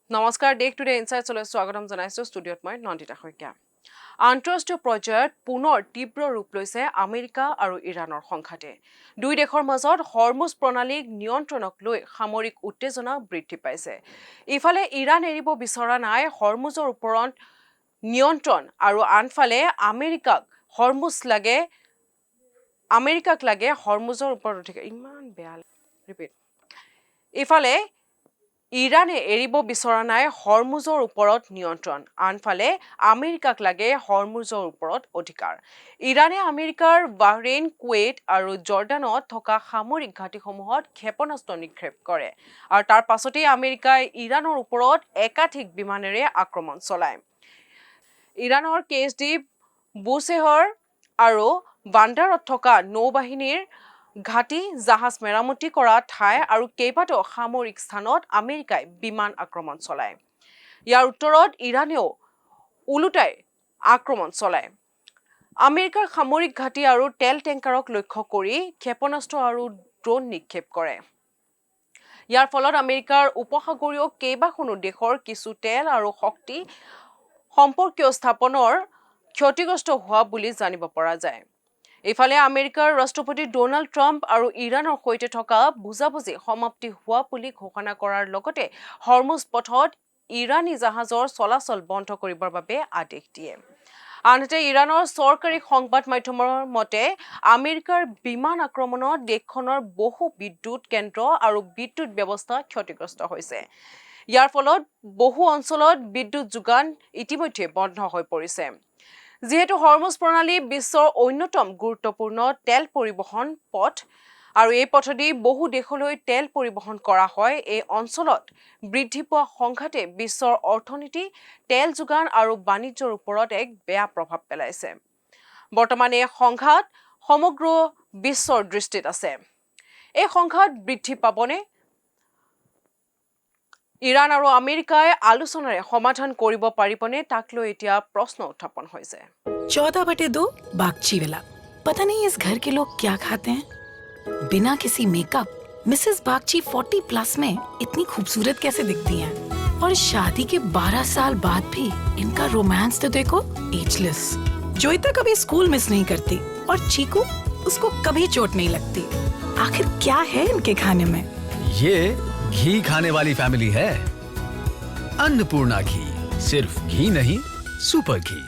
নমস্কাৰ day today ইনসাইটছলৈ স্বাগতম জনাইছো ষ্টুডিঅ'ত মই নন্দিতা শইকীয়া আন্তঃৰাষ্ট্ৰীয় পৰ্যায়ত পুনৰ তীব্ৰ ৰূপ লৈছে আমেৰিকা আৰু ইৰাণৰ সংঘাতে দুই দেশৰ মাজত হৰমুজ প্ৰণালীক নিয়ন্ত্ৰণক লৈ সামৰিক উত্তেজনা বৃদ্ধি পাইছে ইফালে ইৰাণ এৰিব বিচৰা নাই হৰমুজৰ ওপৰত নিয়ন্ত্ৰণ আৰু আনফালে আমেৰিকাক লাগে হৰমুজৰ ওপৰত অধিকাৰ ইমান বেয়া ৰিপিট ইফালে ইৰাণে এৰিব বিচৰা নাই হৰমুজৰ ওপৰত নিয়ন্ত্ৰণ আনফালে আমেৰিকাক লাগে হৰমুজৰ ওপৰত অধিকাৰ ইৰাণে আমেৰিকাৰ বাহৰেইন কুৱেইট আৰু জৰ্ডানত থকা সামৰিক ঘাটিসমূহত ক্ষেপণাস্ত্ৰ নিক্ষেপ কৰে আৰু তাৰ পাছতেই আমেৰিকাই ইৰাণৰ ওপৰত একাধিক বিমানেৰে আক্ৰমণ চলায় ইৰাণৰ কেছদ্বীপ বুছেহৰ আৰু বান্দাৰত থকা নৌবাহিনীৰ ঘাটি জাহাজ মেৰামতি কৰা ঠাই আৰু কেইবাটাও সামৰিক স্থানত আমেৰিকাই বিমান আক্ৰমণ চলায় ইয়াৰ উত্তৰত ইৰাণেও উলুটাই আক্ৰমণ চলায় আমেৰিকাৰ সামৰিক ঘাটি আৰু তেল টেংকাৰক লক্ষ্য কৰি ক্ষেপণাস্ত্ৰ আৰু ড্ৰোন নিক্ষেপ কৰে ইয়াৰ ফলত আমেৰিকাৰ উপসাগৰীয় কেইবাখনো দেশৰ কিছু তেল আৰু শক্তি সম্পৰ্কীয় স্থাপনৰ ক্ষতিগ্ৰস্ত হোৱা বুলি জানিব পৰা যায় ইফালে আমেৰিকাৰ ৰাষ্ট্ৰপতি ডোনাল্ড ট্ৰাম্প আৰু ইৰাণৰ সৈতে থকা বুজাবুজি সমাপ্তি হোৱা বুলি ঘোষণা কৰাৰ লগতে হৰমুজ পথত ইৰাণী জাহাজৰ চলাচল বন্ধ কৰিবৰ বাবে আদেশ দিয়ে আনহাতে ইৰাণৰ চৰকাৰী সংবাদ মাধ্যমৰ মতে আমেৰিকাৰ বিমান আক্ৰমণত দেশখনৰ বহু বিদ্যুৎ কেন্দ্ৰ আৰু বিদ্যুৎ ব্যৱস্থা ক্ষতিগ্ৰস্ত হৈছে ইয়াৰ ফলত বহু অঞ্চলত বিদ্যুৎ যোগান ইতিমধ্যে বন্ধ হৈ পৰিছে যিহেতু হৰমুজ প্ৰণালী বিশ্বৰ অন্যতম গুৰুত্বপূৰ্ণ তেল পৰিবহণ পথ আৰু এই পথেদি বহু দেশলৈ তেল পৰিবহণ কৰা হয় এই অঞ্চলত বৃদ্ধি পোৱা সংঘাতে বিশ্বৰ অৰ্থনীতি তেল যোগান আৰু বাণিজ্যৰ ওপৰত এক বেয়া প্ৰভাৱ পেলাইছে বৰ্তমান এই সংঘাত সমগ্ৰ বিশ্বৰ দৃষ্টিত আছে এই সংঘাত বৃদ্ধি পাবনে ইৰাণ আৰু আমেৰিকাই আলোচনাৰে সমাধান কৰিব পাৰিবনে তাক লৈ এতিয়া প্ৰশ্ন উত্থাপন হৈছে 14/2 बागची विला पता नहीं इस घर के लोग क्या खाते हैं बिना किसी मेकअप मिसेस बागची 40 प्लस में इतनी खूबसूरत कैसे दिखती हैं और शादी के 12 साल बाद भी इनका रोमांस तो देखो एजलेस जोईता कभी स्कूल मिस नहीं करती और चीकू उसको कभी चोट नहीं लगती आखिर क्या है इनके खाने में ये घी खाने वाली फैमिली है अन्नपूर्णा घी सिर्फ घी नहीं सुपर घी